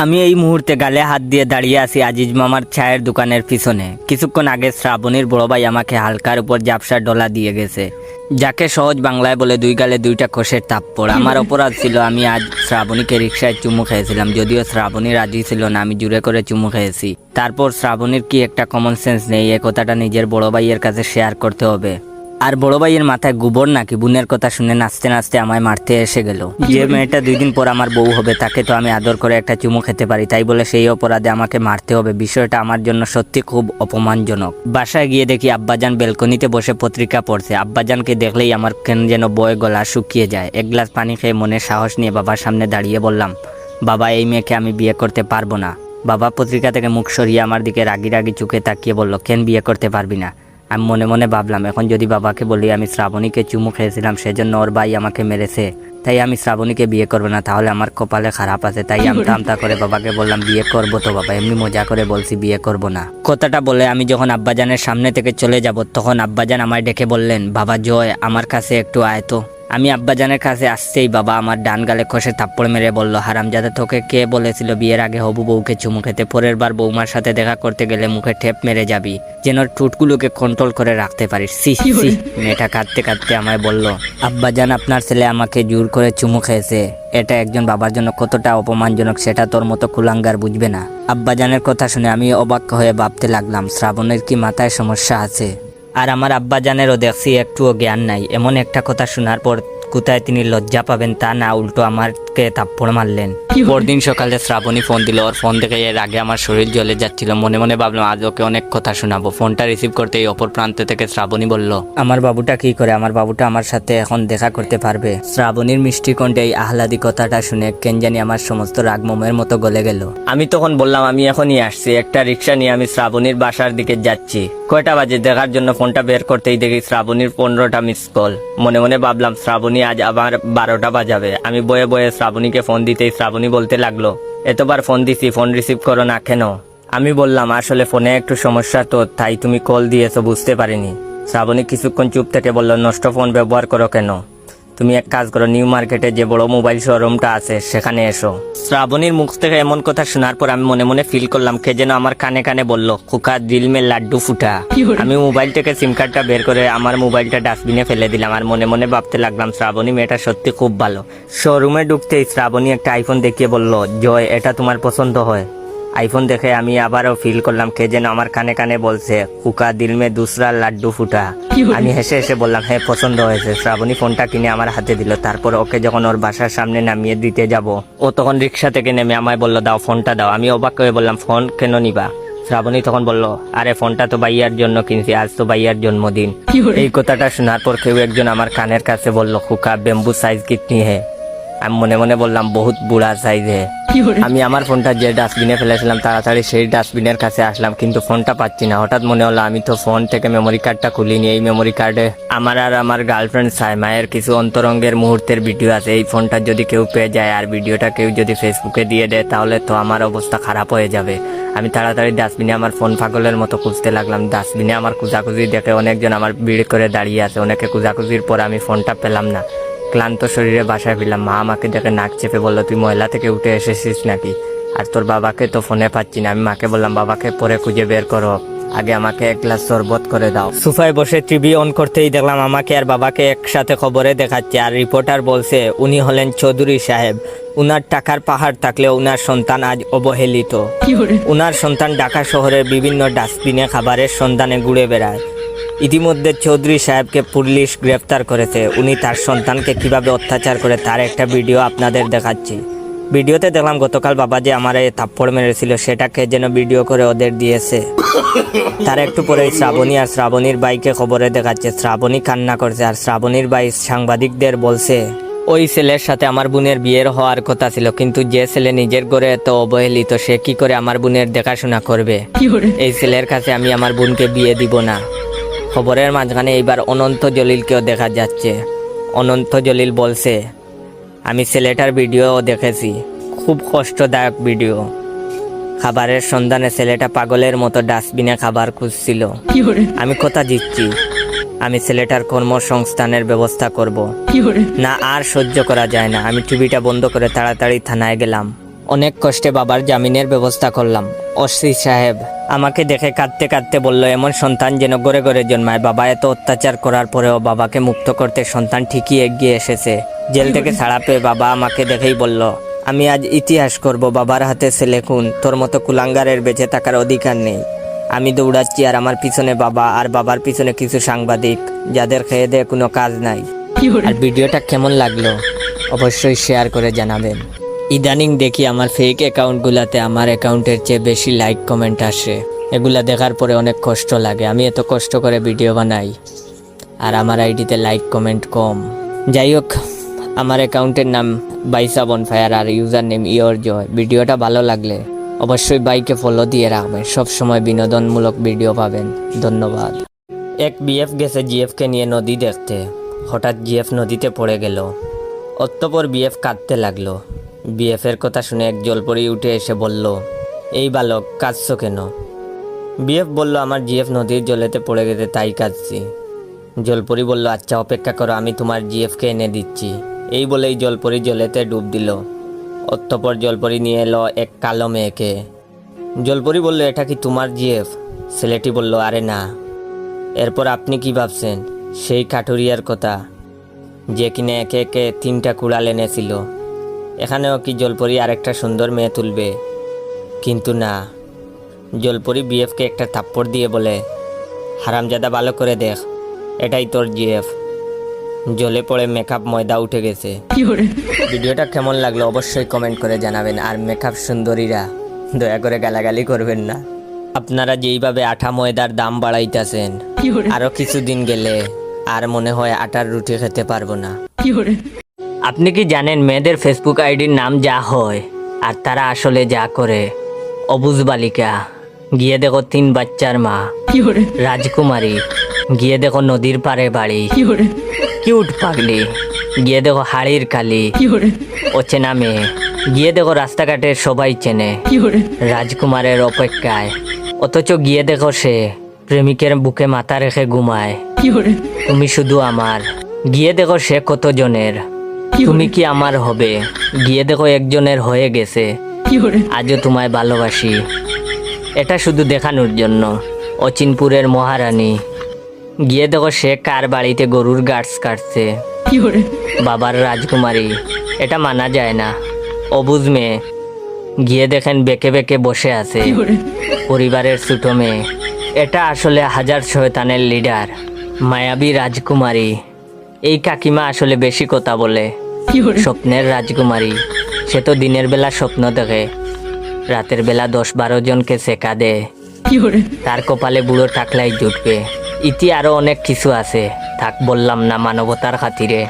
আমি এই মুহূর্তে গালে হাত দিয়ে দাঁড়িয়ে আছি আজিজ মামার চায়ের দোকানের পিছনে। কিছুক্ষণ আগে শ্রাবণীর বড় ভাই আমাকে হালকার উপর জাপসা ডলা দিয়ে গেছে, যাকে সহজ বাংলায় বলে দুই গালে দুইটা কোষের থাপ্পড়। আমার অপরাধ ছিল, আমি আজ শ্রাবণীকে রিক্সায় চুমু খেয়েছিলাম, যদিও শ্রাবণী রাজি ছিল না, আমি জোরে করে চুমু খেয়েছি। তারপর শ্রাবণীর কি একটা কমন সেন্স নেই, এ কথাটা নিজের বড় ভাইয়ের কাছে শেয়ার করতে হবে। আর বড় ভাইয়ের মাথায় গোবর নাকি, বোনের কথা শুনে নাচতে নাচতে আমায় মারতে এসে গেল। যে মেয়েটা 2 দিন পর আমার বউ হবে তাকে তো আমি আদর করে একটা চুমু খেতে পারি, তাই বলে সেই অপরাধে আমাকে মারতে হবে। বিষয়টা আমার জন্য সত্যি খুব অপমানজনক। বাসায় গিয়ে দেখি আব্বাজান বেলকনিতে বসে পত্রিকা পড়ছে। আব্বাজানকে দেখলেই আমার কেন যেন বয়ে গলা শুকিয়ে যায়। 1 গ্লাস পানি খেয়ে মনে সাহস নিয়ে বাবার সামনে দাঁড়িয়ে বললাম, বাবা এই মেয়েকে আমি বিয়ে করতে পারবো না। বাবা পত্রিকা থেকে মুখ সরিয়ে আমার দিকে রাগি রাগি চোখে তাকিয়ে বলল, কেন বিয়ে করতে পারবি না? আমি মনে মনে ভাবলাম, এখন যদি বাবাকে বলি আমি শ্রাবণীকে চুমু খেয়েছিলাম, সেজন্য ওর ভাই আমাকে মেরেছে, তাই আমি শ্রাবণীকে বিয়ে করবো না, তাহলে আমার কপালে খারাপ আছে। তাই আমতা আমতা করে বাবাকে বললাম, বিয়ে করবো তো বাবা, এমনি মজা করে বলছি বিয়ে করবো না। কথাটা বলে আমি যখন আব্বাজানের সামনে থেকে চলে যাব, তখন আব্বাজান আমায় ডেকে বললেন, বাবা জয়, আমার কাছে একটু আয় তো। আমি আব্বাজানের কাছে আসতেই বাবা আমার ডান গালে কষে থাপ্পড় মেরে বলল, হারামজাদা, তোকে কে বলেছিল বিয়ের আগে হবু বউকে চুমু খেতে? পরের বার বৌমার সাথে দেখা করতে গেলে মুখে ঠেপ মেরে যাবি, যেন ঠোঁটগুলোকে কন্ট্রোল করে রাখতে পারিস। সি সি। মেয়েটা কাঁদতে কাঁদতে আমায় বলল, আব্বাজান, আপনার ছেলে আমাকে জোর করে চুমু খেয়েছে, এটা একজন বাবার জন্য কতটা অপমানজনক সেটা তোর মতো কুলাঙ্গার বুঝবে না। আব্বাজানের কথা শুনে আমি অবাক হয়ে ভাবতে লাগলাম, শ্রাবণের কি মাথায় সমস্যা আছে? আর আমার আব্বাজানেরও দেখছি একটুও জ্ঞান নাই। এমন একটা কথা শোনার পর কোথায় তিনি লজ্জা পাবেন তা না, উল্টো আমাকে থাপ্পড় মারলেন। পরদিন সকালে শ্রাবণী ফোন দিল। ওর ফোন থেকে এর আগে আমার শরীর জ্বলে যাচ্ছিল। মনে মনে ভাবলাম আজ ওকে অনেক কথা শোনাবো। ফোনটা রিসিভ করতেই অপর প্রান্ত থেকে শ্রাবণী বলল, আমার বাবুটা কি করে? আমার বাবুটা আমার সাথে এখন দেখা করতে পারবে? শ্রাবণীর মিষ্টি কণ্ঠে এই আহ্লাদি কথাটা শুনে কেন জানি আমার সমস্ত রাগ মোমের মতো গলে গেল। আমি তখন বললাম, আমি এখনই আসছি, একটা রিক্সা নিয়ে আমি শ্রাবণীর বাসার দিকে যাচ্ছি। কয়টা বাজে দেখার জন্য ফোনটা বের করতেই দেখি শ্রাবণীর 15টা মিস কল। মনে মনে ভাবলাম শ্রাবণী আজ আবার 12টা বাজাবে। আমি বয়ে বয়ে শ্রাবণীকে ফোন দিতেই শ্রাবণী বলতে লাগলো, এতবার ফোন দিছি, ফোন রিসিভ করো না কেন? আমি বললাম, আসলে ফোনে একটু সমস্যা তো, তাই তুমি কল দিয়েছো বুঝতে পারিনি। শ্রাবণী কিছুক্ষণ চুপ থেকে বলল, নষ্ট ফোন ব্যবহার করো কেন? তুমি এক কাজ করো, নিউ মার্কেটে যে বড় মোবাইল শোরুমটা আছে সেখানে এসো। শ্রাবণীর মুখ থেকে এমন কথা শোনার পর আমি মনে মনে ফিল করলাম কে যেন আমার কানে কানে বলল, খোকা দিল মে লাড্ডু ফুটা। আমি মোবাইল থেকে সিম কার্ডটা বের করে আমার মোবাইলটা ডাস্টবিনে ফেলে দিলাম। আর মনে মনে ভাবতে লাগলাম, শ্রাবণী মেয়েটা সত্যি খুব ভালো। শোরুমে ঢুকতেই শ্রাবণী একটা আইফোন দেখিয়ে বলল, জয়, এটা তোমার পছন্দ হয়? আইফোন দেখে আমি আবারও ফিল করলাম কে যেন আমার কানে কানে বলছে, কুকা দিল মে দুসরা লাড্ডু ফুটা। আমি হেসে হেসে বললাম, হ্যাঁ পছন্দ হয়েছে। শ্রাবণী ফোনটা কিনে আমার হাতে দিল। তারপর ওকে যখন ওর বাসার সামনে নামিয়ে দিতে যাব, ও তখন রিক্সা থেকে নেমে আমায় বলল, দাও ফোনটা দাও। আমি অবাক হয়ে বললাম, ফোন কেন নিবা? শ্রাবণী তখন বলল, আরে ফোনটা তো ভাইয়ার জন্য কিনছি, আজ তো ভাইয়ার জন্মদিন। এই কথাটা শোনার পর কেউ একজন আমার কানের কাছে বলল, খুকা বেম্বু সাইজ কিতনি হে? আমি মনে মনে বললাম, বহুত বুড়া সাইজ হে। আমি আমার ফোনটা যে ডাস্টবিনে ফেলেছিলাম তাড়াতাড়ি সেই ডাস্টবিনের কাছে আসলাম, কিন্তু ফোনটা পাচ্ছি না। হঠাৎ মনে হলো আমি তো ফোন থেকে মেমোরি কার্ডটা খুলিনি। এই মেমোরি কার্ডে আমার আর আমার গার্লফ্রেন্ড সাইমায়ের কিছু অন্তরঙ্গের মুহূর্তের ভিডিও আছে। এই ফোনটা যদি কেউ পেয়ে যায় আর ভিডিওটা কেউ যদি ফেসবুকে দিয়ে দেয়, তাহলে তো আমার অবস্থা খারাপ হয়ে যাবে। আমি তাড়াতাড়ি ডাস্টবিনে আমার ফোন পাগলের মতো খুঁজতে লাগলাম। ডাস্টবিনে আমার খুঁজাখুঁজি দেখে অনেকজন আমার ভিড় করে দাঁড়িয়ে আছে। অনেকে খুঁজাখুঁজির পর আমি ফোনটা পেলাম না। ক্লান্ত শরীরে বাসায় ফিরলাম। মা আমাকে দেখে নাক চেপে বলল, তুই ময়লা থেকে উঠে এসেছিস নাকি? আর তোর বাবাকে তো ফোনে পাচ্ছি না। আমি মাকে বললাম, বাবাকে পরে খুঁজে বের করো, আগে আমাকে 1 গ্লাস শরবত করে দাও। সোফায় বসে টিভি অন করতেই দেখলাম আমাকে আর বাবাকে একসাথে খবরে দেখাচ্ছে। আর রিপোর্টার বলছে উনি হলেন চৌধুরী সাহেব। উনার টাকার পাহাড় থাকলেও উনার সন্তান আজ অবহেলিত। উনার সন্তান ঢাকা শহরের বিভিন্ন ডাস্টবিনে খাবারের সন্ধানে ঘুরে বেড়ায়। ইতিমধ্যে চৌধুরী সাহেবকে পুলিশ গ্রেফতার করেছে। উনি তার সন্তানকে কিভাবে অত্যাচার করে তার একটা ভিডিও আপনাদের দেখাচ্ছি। ভিডিওতে দেখলাম গতকাল বাবা যে আমার এই থাপ্পড় মেরেছিল সেটাকে যেন ভিডিও করে ওদের দিয়েছে। তার একটু পরেই শ্রাবণী আর শ্রাবণীর ভাইকে খবরে দেখাচ্ছে। শ্রাবণী কান্না করছে আর শ্রাবণীর ভাই সাংবাদিকদের বলছে, ওই ছেলের সাথে আমার বোনের বিয়ের হওয়ার কথা ছিল, কিন্তু যে ছেলে নিজের ঘরে এত অবহেলিত সে কি করে আমার বোনের দেখাশোনা করবে? এই ছেলের কাছে আমি আমার বোনকে বিয়ে দিব না। খবরের মাঝখানে এইবার অনন্ত জলিলকেও দেখা যাচ্ছে। অনন্ত জলিল বলছে, আমি ছেলেটার ভিডিও দেখেছি, খুব কষ্টদায়ক ভিডিও। খাবারের সন্ধানে ছেলেটা পাগলের মতো ডাস্টবিনে খাবার খুঁজছিল। আমি কথা দিচ্ছি, আমি ছেলেটার কর্মসংস্থানের ব্যবস্থা করব। না আর সহ্য করা যায় না। আমি টিভিটা বন্ধ করে তাড়াতাড়ি থানায় গেলাম। অনেক কষ্টে বাবার জামিনের ব্যবস্থা করলাম। ওসি সাহেব আমাকে দেখে কাঁদতে কাঁদতে বলল, এমন সন্তান যেন ঘরে ঘরে জন্মায়। বাবা এত অত্যাচার করার পরেও বাবাকে মুক্ত করতে সন্তান ঠিকই এগিয়ে এসেছে। জেল থেকে ছাড়া পেয়ে বাবা আমাকে দেখেই বলল, আমি আজ ইতিহাস করব। বাবার হাতে ছেলে খুন, তোর মতো কুলাঙ্গারের বেঁচে থাকার অধিকার নেই। আমি দৌড়াচ্ছি আর আমার পিছনে বাবা, আর বাবার পিছনে কিছু সাংবাদিক যাদের খেয়ে দেয়ে কোনো কাজ নাই। আর ভিডিওটা কেমন লাগলো অবশ্যই শেয়ার করে জানাবেন। ইদানিং দেখি আমার ফেক অ্যাকাউন্টগুলোতে আমার অ্যাকাউন্টের চেয়ে বেশি লাইক কমেন্ট আসে। এগুলা দেখার পরে অনেক কষ্ট লাগে। আমি এত কষ্ট করে ভিডিও বানাই আর আমার আইডিতে লাইক কমেন্ট কম। যাই হোক, আমার অ্যাকাউন্টের নাম বাইসা বনফায়ার আর ইউজার নেম ইয়োর জয়। ভিডিওটা ভালো লাগলে অবশ্যই বাইকে ফলো দিয়ে রাখবেন। সব সময় বিনোদনমূলক ভিডিও পাবেন। ধন্যবাদ। এক বিএফ গেছে জিএফকে নিয়ে নদী দেখতে। হঠাৎ জিএফ নদীতে পড়ে গেল। অতঃপর বিএফ কাঁদতে লাগলো। বিএফের কথা শুনে এক জলপরি উঠে এসে বলল, এই বালক কাঁদছো কেন? বিএফ বলল, আমার জিএফ নদীর জলেতে পড়ে গেছে তাই কাঁদছি। জলপরি বলল, আচ্ছা অপেক্ষা করো, আমি তোমার জিএফকে এনে দিচ্ছি। এই বলেই জলপরি জলেতে ডুব দিল। অতঃপর জলপরি নিয়ে এলো এক কালো মেয়েকে। জলপরি বলল, এটা কি তোমার জিএফ? ছেলেটি বলল, আরে না। এরপর আপনি কি ভাবছেন? সেই কাঠুরিয়ার কথা যে কিনে একে একে 3টা কুড়াল এনেছিল। এখানেও কি জলপরি আরেকটা সুন্দর মেয়ে তুলবে? কিন্তু না, জলপরি বিএফকে একটা থাপ্পড় দিয়ে বলে, হারামজাদা ভালো করে দেখ, এটাই তোর জিএফ। জলে পড়ে মেকআপ ময়দা উঠে গেছে। ভিডিওটা কেমন লাগলো অবশ্যই কমেন্ট করে জানাবেন। আর মেকআপ সুন্দরীরা দয়া করে গালাগালি করবেন না। আপনারা যেইভাবে আটা ময়দার দাম বাড়াইতেছেন, আরো কিছুদিন গেলে আর মনে হয় আটার রুটি খেতে পারবো না। আপনি কি জানেন মেয়েদের ফেসবুক আইডির নাম যা হয় আর তারা আসলে যা করে? অবুজ বালিকা গিয়ে দেখো 3 বাচ্চার মা। রাজকুমারী গিয়ে দেখো নদীর পাড়ে বাড়ি। কিউট পাগলি গিয়ে দেখো হাড়ির কালি। অচেনা মেয়ে গিয়ে দেখো রাস্তাঘাটে সবাই চেনে। রাজকুমারের অপেক্ষায়, অথচ গিয়ে দেখো সে প্রেমিকের বুকে মাথা রেখে ঘুমায়। তুমি শুধু আমার গিয়ে দেখো সে কতজনের। তুমি কি আমার হবে? গিয়ে দেখো একজনের হয়ে গেছে। আজও তোমায় ভালোবাসি। এটা শুধু দেখানোর জন্য। অচিনপুরের মহারানী গিয়ে দেখো সে কার বাড়িতে গরুর গাছ কাটছে। বাবার রাজকুমারী, এটা মানা যায় না। অবুঝ মেয়ে গিয়ে দেখেন বেঁকে বেঁকে বসে আছে। পরিবারের ছোট মেয়ে, এটা আসলে হাজার শয়তানের লিডার মায়াবী রাজকুমারী। এই কাকিমা আসলে বেশি কথা বলে। স্বপ্নের রাজকুমারী, সে তো দিনের বেলা স্বপ্ন দেখে, রাতের বেলা 10-12 জনকে সেকা দেয়। তার কপালে বুড়ো টাকলাই জুটবে। ইতি আরো অনেক কিছু আছে, থাক বললাম না মানবতার খাতিরে।